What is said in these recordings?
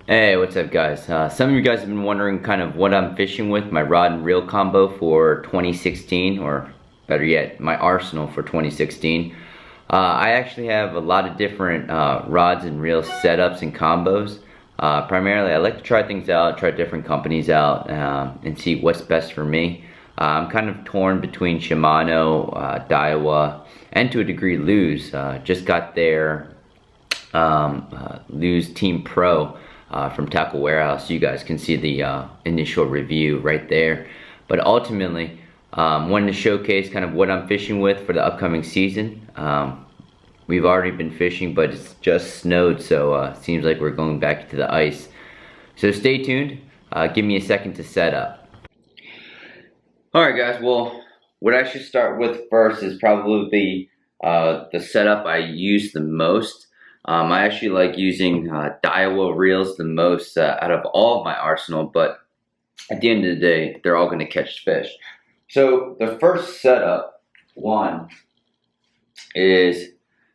Hey, what's up guys? Some of you guys have been wondering kind of what I'm fishing with, my rod and reel combo for 2016, or better yet, my arsenal for 2016. I actually have a lot of different rods and reel setups and combos. Primarily, I like to try things out, try different companies out, and see what's best for me. I'm kind of torn between Shimano, Daiwa, and to a degree Lew's. Just got their Lew's Team Pro from Tackle Warehouse. You guys can see the initial review right there. But ultimately, wanted to showcase kind of what I'm fishing with for the upcoming season. We've already been fishing, but it's just snowed, so seems like we're going back to the ice. So stay tuned. Give me a second to set up. Alright guys, well, what I should start with first is probably the setup I use the most. I actually like using Daiwa reels the most out of all of my arsenal, but at the end of the day, they're all going to catch fish. So the first setup, one, is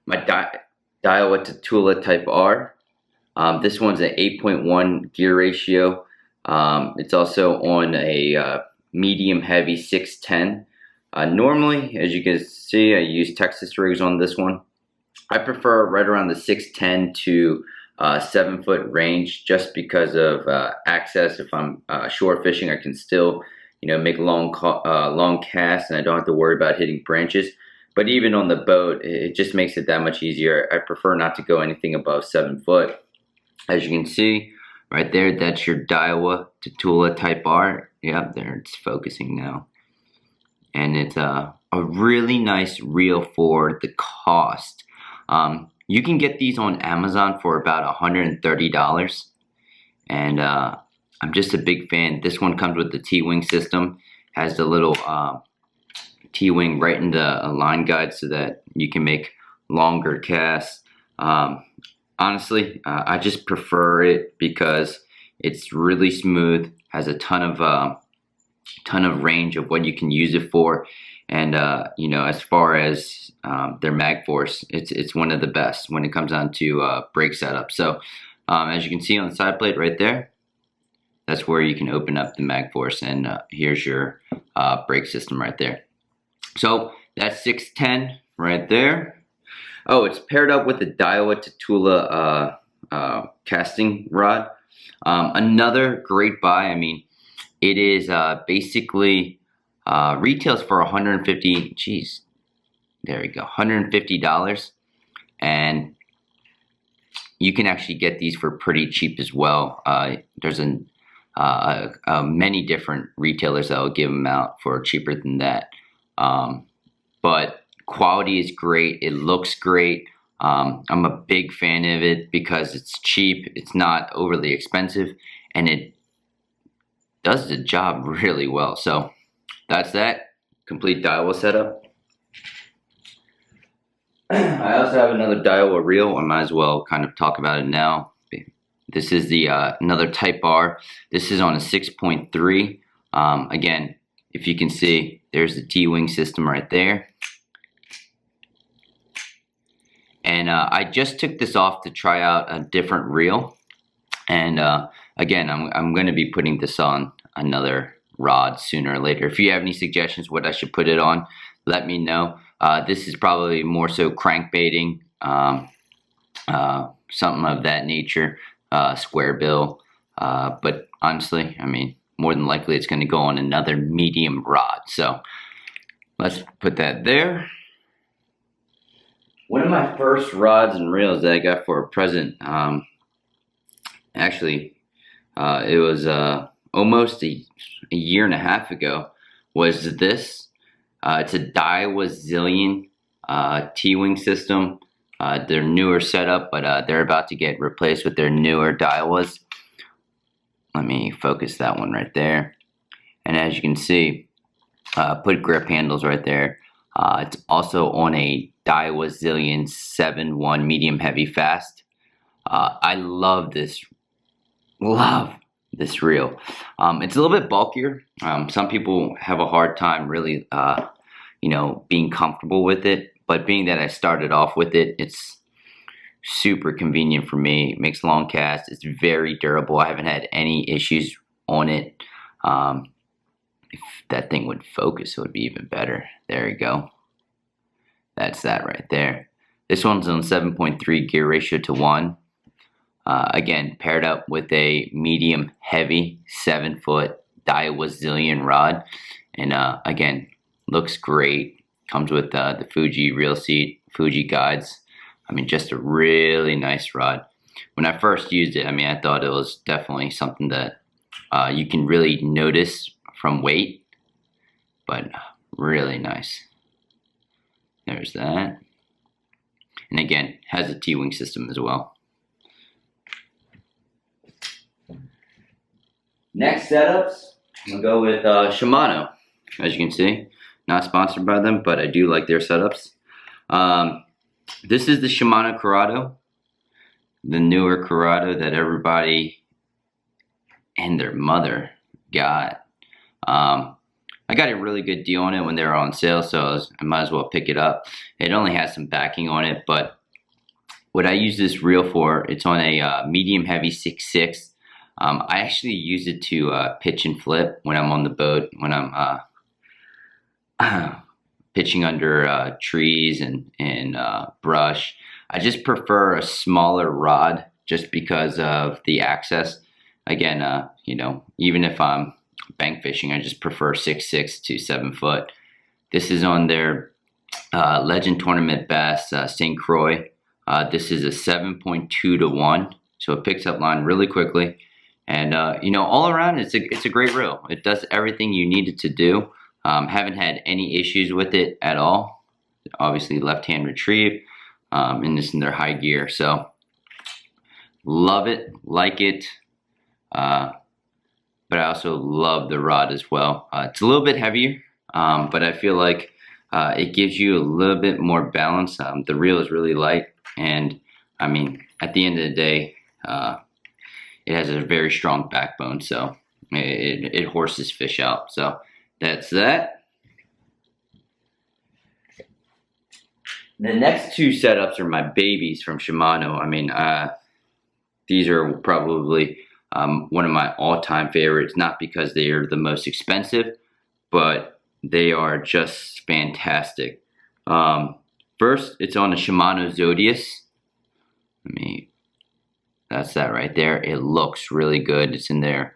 my Daiwa Tatula Type R. This one's an 8.1 gear ratio. It's also on a medium heavy 610. Normally, as you can see, I use Texas rigs on this one. I prefer right around the 610 to 7 foot range, just because of access. If I'm shore fishing, I can still, make long casts, and I don't have to worry about hitting branches. But even on the boat, it just makes it that much easier. I prefer not to go anything above 7 foot. As you can see right there, that's your Daiwa Tatula Type R. Yep, there, it's focusing now. And it's a really nice reel for the cost. You can get these on Amazon for about $130, and I'm just a big fan. This one comes with the T-wing system, has the little T-wing right in the line guide so that you can make longer casts. Honestly, I just prefer it because it's really smooth, has a ton of range of what you can use it for. And as far as their mag force, it's one of the best when it comes down to brake setup. So as you can see on the side plate right there, that's where you can open up the mag force, and here's your brake system right there. So that's 610 right there. Oh, it's paired up with the Daiwa Tatula casting rod. Another great buy. I mean, it is basically retails for $150. Geez, there we go, $150, and you can actually get these for pretty cheap as well. There's many different retailers that will give them out for cheaper than that. But quality is great. It looks great. I'm a big fan of it because it's cheap. It's not overly expensive, and it does the job really well. So that's that complete Daiwa setup. I also have another Daiwa reel. I might as well kind of talk about it now. This is the another Type R. This is on a 6.3. Again, if you can see, there's the T-wing system right there. And I just took this off to try out a different reel. And again, I'm going to be putting this on another rod sooner or later. If you have any suggestions what I should put it on, let me know. This is probably more so crankbaiting, something of that nature, square bill. But honestly, I mean, more than likely it's going to go on another medium rod. So let's put that there. One of my first rods and reels that I got for a present, actually, it was almost a year and a half ago, was this. It's a Daiwa Zillion T-wing system. Their newer setup, but they're about to get replaced with their newer Daiwas. Let me focus that one right there. And as you can see, put grip handles right there. It's also on a Daiwa Zillion 7.1 medium heavy fast. I love this reel. It's a little bit bulkier. Some people have a hard time really, being comfortable with it. But being that I started off with it, it's super convenient for me. It makes long casts. It's very durable. I haven't had any issues on it. If that thing would focus, it would be even better. There you go. That's that right there. This one's on 7.3 gear ratio to 1. Again, paired up with a medium heavy 7-foot Daiwa rod. And again, looks great. Comes with the Fuji reel seat, Fuji guides. I mean, just a really nice rod. When I first used it, I mean, I thought it was definitely something that you can really notice from weight, but really nice. There's that. And again, has a T-wing system as well. Next setups, I'm gonna go with Shimano. As you can see, not sponsored by them, but I do like their setups. This is the Shimano Corrado, the newer Corrado that everybody and their mother got. I got a really good deal on it when they were on sale, so I might as well pick it up. It only has some backing on it, but what I use this reel for, it's on a medium heavy 6.6. I actually use it to pitch and flip when I'm on the boat, when I'm pitching under trees and brush. I just prefer a smaller rod just because of the access. Again, you know, even if I'm bank fishing, I just prefer 6.6 to 7 foot. This is on their Legend Tournament Bass St. Croix. This is a 7.2 to 1, so it picks up line really quickly. And you know, all around, it's a great reel. It does everything you need it to do. Haven't had any issues with it at all. Obviously, left-hand retrieve, and this in their high gear. So, love it, like it. But I also love the rod as well. It's a little bit heavier, but I feel like it gives you a little bit more balance. The reel is really light, and I mean, at the end of the day, it has a very strong backbone, so it horses fish out. So that's that. The next two setups are my babies from Shimano. I mean, these are probably one of my all-time favorites, not because they are the most expensive, but they are just fantastic. First, it's on a Shimano Zodius. That's that right there. It looks really good. It's in there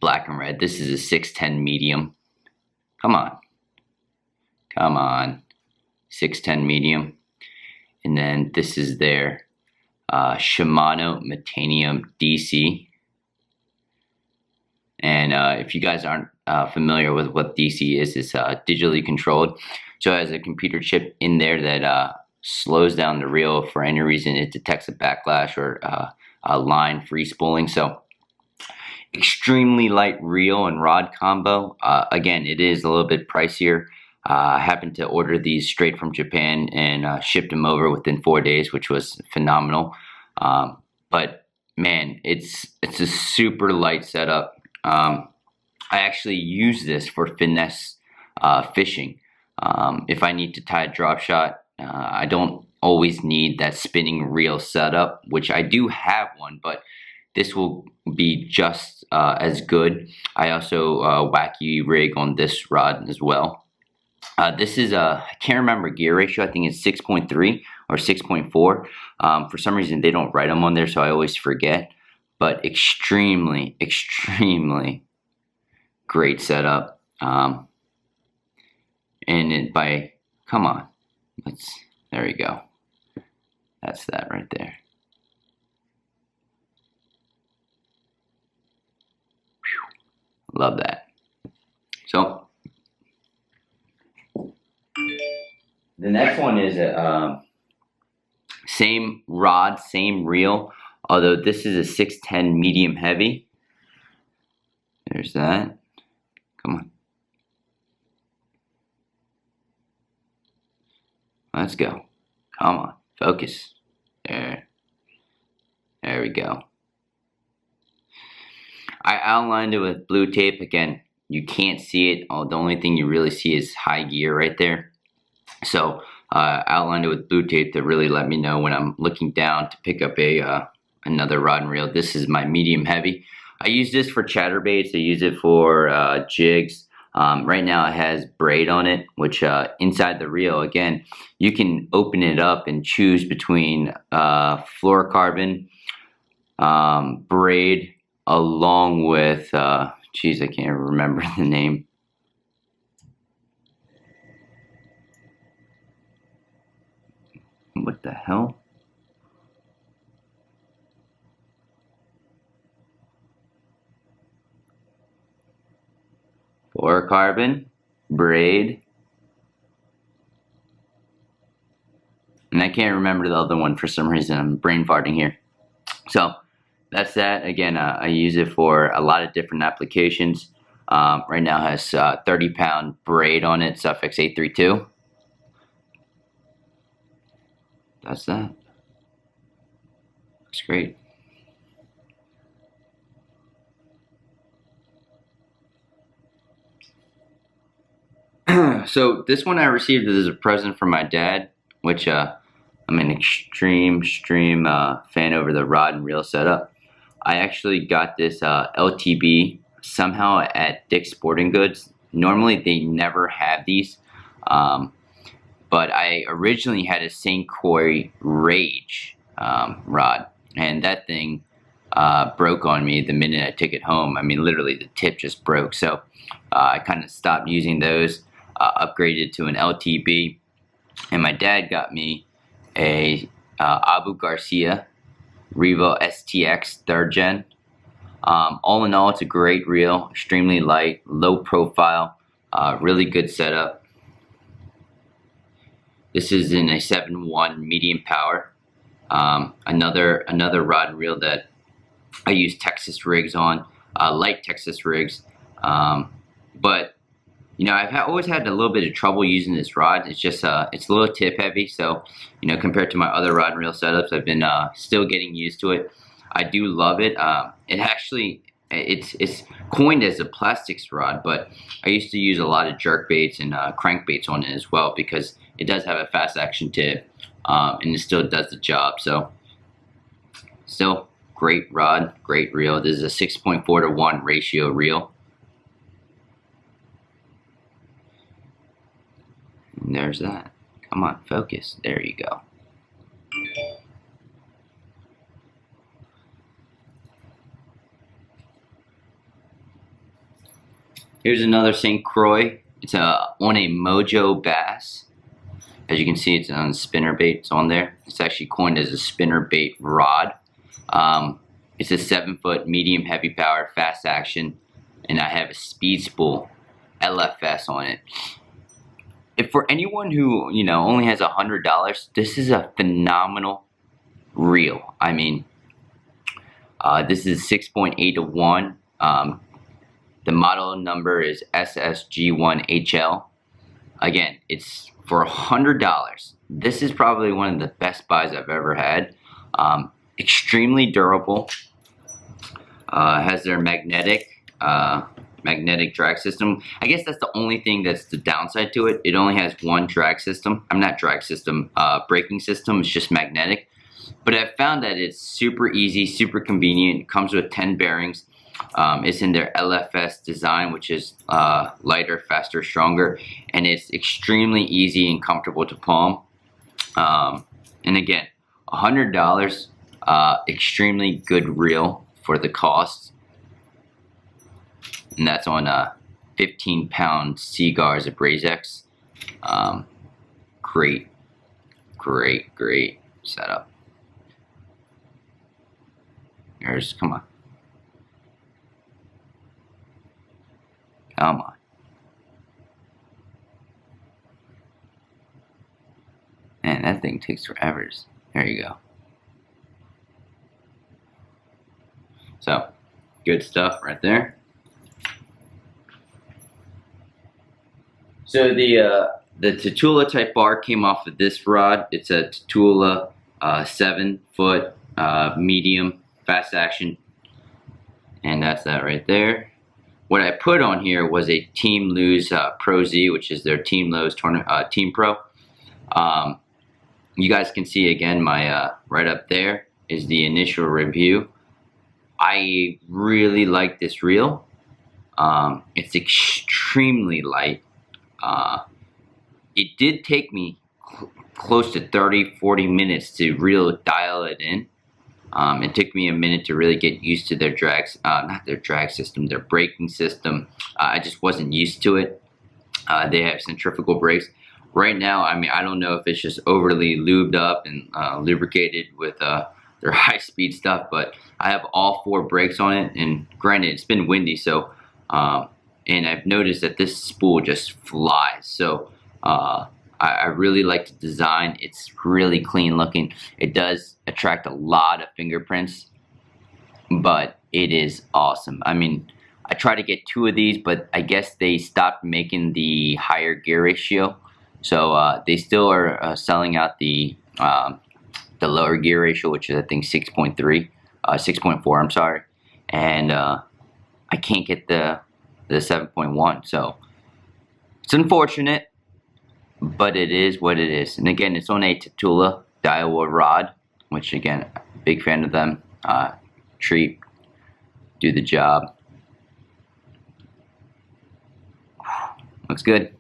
black and red. This is a 610 medium. Come on. 610 medium. And then this is their Shimano Metanium DC. And if you guys aren't familiar with what DC is, it's digitally controlled. So it has a computer chip in there that slows down the reel if for any reason it detects a backlash or a line free spooling. So extremely light reel and rod combo. Again, it is a little bit pricier. I happened to order these straight from Japan and shipped them over within 4 days, which was phenomenal. But man, it's a super light setup. I actually use this for finesse fishing. If I need to tie a drop shot, I don't always need that spinning reel setup, which I do have one, but this will be just as good. I also wacky rig on this rod as well. This is I can't remember gear ratio. I think it's 6.3 or 6.4. For some reason, they don't write them on there, so I always forget. But extremely, extremely great setup. And come on, there you go. That's that right there. Whew, love that. So the next one is same rod, same reel, although this is a 610 medium heavy. There's that. Come on. Let's go. Come on. Focus. There. There we go. I outlined it with blue tape. Again, you can't see it. The only thing you really see is high gear right there. So outlined it with blue tape to really let me know when I'm looking down to pick up another rod and reel. This is my medium heavy. I use this for chatterbaits. I use it for jigs. Right now it has braid on it, which inside the reel, again, you can open it up and choose between fluorocarbon, braid, along with, geez, I can't remember the name. What the hell? Fluorocarbon, braid, and I can't remember the other one for some reason. I'm brain farting here. So that's that. Again, I use it for a lot of different applications. Right now it has 30-pound braid on it, Suffix 832. That's that. Looks great. So this one I received as a present from my dad, which I'm an extreme fan over the rod and reel setup. I actually got this LTB somehow at Dick's Sporting Goods. Normally they never have these, but I originally had a St. Croix Rage rod, and that thing broke on me the minute I took it home. I mean, literally the tip just broke. So I kind of stopped using those, upgraded to an LTB, and my dad got me a Abu Garcia Revo STX 3rd gen. All in all, it's a great reel, extremely light, low profile, really good setup. This is in a 7.1 medium power. Another rod and reel that I use Texas rigs on, light Texas rigs. But you know, I've always had a little bit of trouble using this rod. It's just it's a little tip heavy, so you know, compared to my other rod and reel setups, I've been still getting used to it. I do love it. It actually it's coined as a plastics rod, but I used to use a lot of jerk baits and crankbaits on it as well, because it does have a fast action tip, and it still does the job. So still great rod, great reel. This is a 6.4-to-1 ratio reel. And there's that. Come on, focus. There you go. Here's another St. Croix. It's on a Mojo bass. As you can see, it's on spinnerbait. It's on there. It's actually coined as a spinnerbait rod. It's a 7-foot medium heavy power, fast action, and I have a speed spool LFS on it. If for anyone who, you know, only has $100, this is a phenomenal reel. I mean, this is 6.8-to-1. The model number is SSG1HL. Again, it's for $100. This is probably one of the best buys I've ever had. Extremely durable. Has their magnetic drag system. I guess that's the only thing that's the downside to it. It only has one drag system. I'm not drag system, braking system. It's just magnetic. But I've found that it's super easy, super convenient. It comes with 10 bearings. It's in their LFS design, which is lighter, faster, stronger, and it's extremely easy and comfortable to palm. And again, $100, extremely good reel for the cost. And that's on 15-pound Seagars of Brazex. Great setup. Come on. Come on. Man, that thing takes forever. There you go. So, good stuff right there. So the Tatula type bar came off of this rod. It's a Tatula 7-foot medium fast action, and that's that right there. What I put on here was a Team Lose Pro Z, which is their Team Lowe's Team Pro. You guys can see again my right up there is the initial review. I really like this reel. It's extremely light. It did take me close to 30-40 minutes to really dial it in. It took me a minute to really get used to their not their drag system, their braking system. I just wasn't used to it. They have centrifugal brakes. Right now, I mean, I don't know if it's just overly lubed up and lubricated with their high-speed stuff, but I have all 4 brakes on it, and granted, it's been windy, so, and I've noticed that this spool just flies, so I really like the design. It's really clean looking. It does attract a lot of fingerprints, but it is awesome. I mean, I tried to get 2 of these, but I guess they stopped making the higher gear ratio. So they still are selling out the lower gear ratio, which is I think 6.4. I'm sorry, and I can't get the 7.1. So it's unfortunate, but it is what it is. And again, it's on a Tatula Daiwa rod, which again, big fan of them. Treat, do the job. Looks good.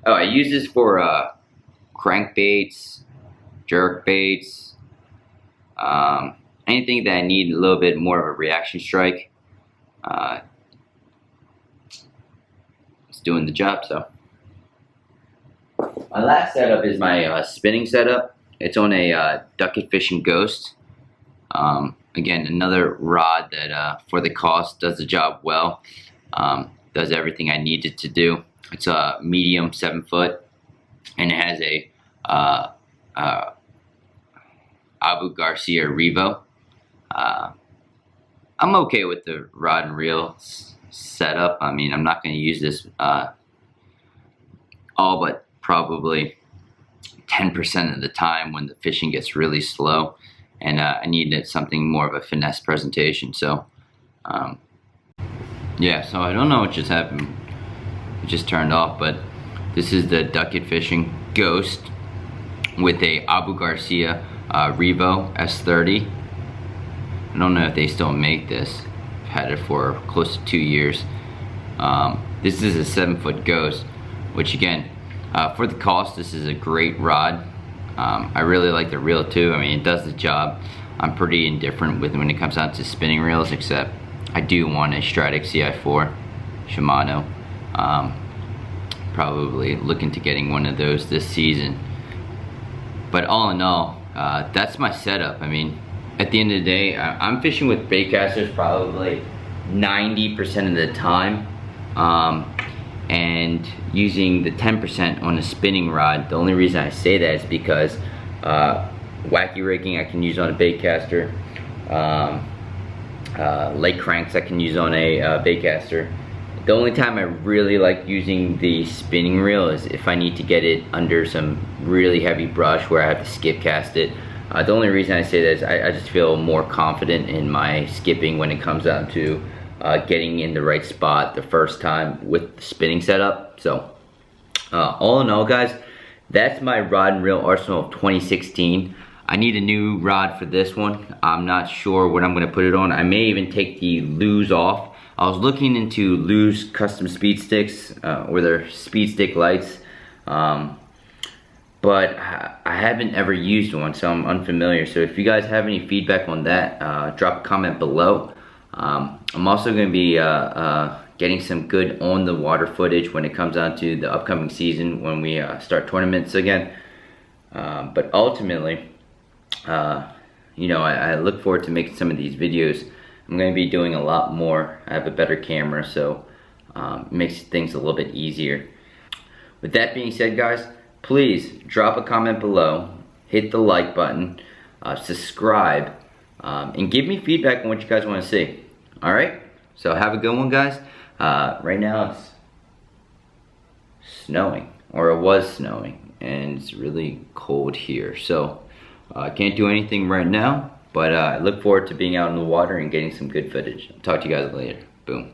Oh, I use this for crankbaits, jerkbaits, anything that I need a little bit more of a reaction strike. It's doing the job. So my last setup is my spinning setup. It's on a Ducket Fishing Ghost. Again, another rod that for the cost does the job well. Does everything I need it to do. It's a medium 7-foot, and it has a Abu Garcia Revo. I'm okay with the rod and reel setup. I mean, I'm not going to use this all but probably 10% of the time when the fishing gets really slow, and I needed something more of a finesse presentation. So yeah, so I don't know what just happened. It just turned off, but this is the Ducket Fishing Ghost with a Abu Garcia Revo S30. I don't know if they still make this. I've had it for close to 2 years. This is a 7-foot Ghost, which again, for the cost, this is a great rod. I really like the reel too. I mean, it does the job. I'm pretty indifferent with when it comes out to spinning reels, except I do want a Stratic CI4 Shimano. Probably looking to getting one of those this season. But all in all, that's my setup. I mean, at the end of the day, I'm fishing with baitcasters probably 90% of the time, and using the 10% on a spinning rod. The only reason I say that is because wacky rigging I can use on a baitcaster, lake cranks I can use on a baitcaster. The only time I really like using the spinning reel is if I need to get it under some really heavy brush where I have to skip cast it. The only reason I say that is I just feel more confident in my skipping when it comes down to getting in the right spot the first time with the spinning setup. So all in all, guys, that's my rod and reel arsenal of 2016. I need a new rod for this one. I'm not sure what I'm going to put it on. I may even take the Lew's off. I was looking into Lew's custom speed sticks or their speed stick lights, but I haven't ever used one, so I'm unfamiliar. So if you guys have any feedback on that, drop a comment below. I'm also going to be getting some good on the water footage when it comes down to the upcoming season when we start tournaments again. But ultimately, you know, I look forward to making some of these videos. I'm going to be doing a lot more. I have a better camera, so it makes things a little bit easier. With that being said, guys, please drop a comment below, hit the like button, subscribe, and give me feedback on what you guys want to see. Alright? So have a good one, guys. Right now it's snowing, or it was snowing, and it's really cold here. So I can't do anything right now. But I look forward to being out in the water and getting some good footage. Talk to you guys later. Boom.